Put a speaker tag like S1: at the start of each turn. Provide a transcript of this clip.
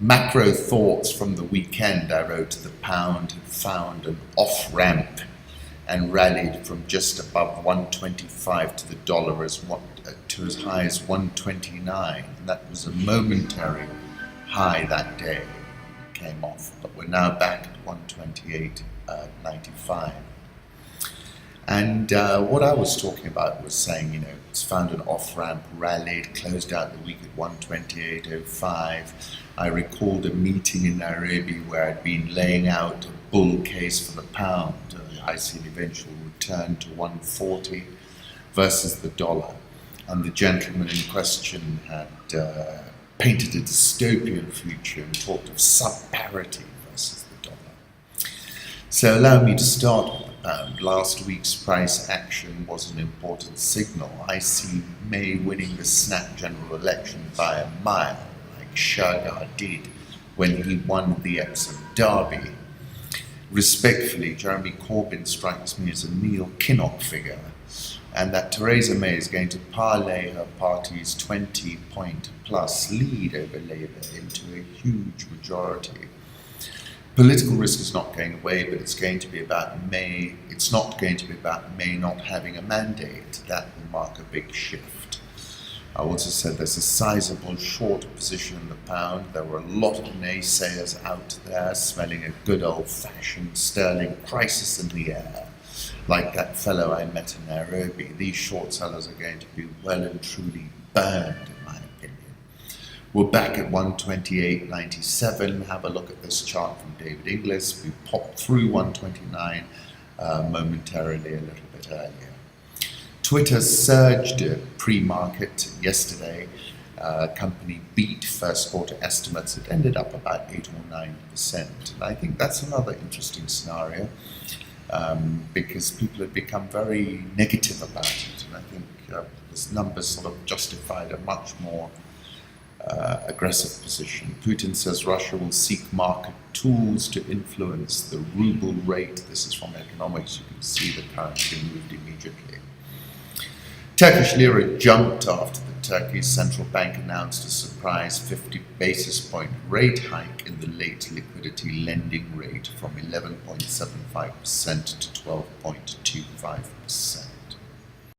S1: Macro thoughts from the weekend, I wrote, the pound had found an off-ramp and rallied from just above 125 to the dollar to as high as 129. And that was a momentary high that day. It came off, but we're now back at 128.95. And what I was talking about was saying, it's found an off-ramp, rallied, closed out the week at 128.05. I recalled a meeting in Nairobi where I'd been laying out a bull case for the pound. I see an eventual return to 140 versus the dollar. And the gentleman in question had painted a dystopian future and talked of sub-parity versus the dollar. So allow me to start with the pound. Last week's price action was an important signal. I see May winning the snap general election by a mile, like Shergar did when he won the Epsom Derby. Respectfully, Jeremy Corbyn strikes me as a Neil Kinnock figure, and that Theresa May is going to parlay her party's 20-point plus lead over Labour into a huge majority. Political risk is not going away, but it's going to be about May. It's not going to be about May not having a mandate. That will mark a big shift. I also said there's a sizable short position in the pound. There were a lot of naysayers out there smelling a good old-fashioned sterling crisis in the air. Like that fellow I met in Nairobi, these short sellers are going to be well and truly burned, in my opinion. We're back at 128.97. Have a look at this chart from David Inglis. We popped through 129 momentarily a little bit earlier. Twitter surged pre-market yesterday. Company beat first quarter estimates. It ended up about 8 or 9%. And I think that's another interesting scenario because people have become very negative about it. And I think this number sort of justified a much more aggressive position. Putin says Russia will seek market tools to influence the ruble rate. This is from economics. You can see the currency moved immediately. Turkish lira jumped after the Turkey's central bank announced a surprise 50 basis point rate hike in the late liquidity lending rate from 11.75% to 12.25%.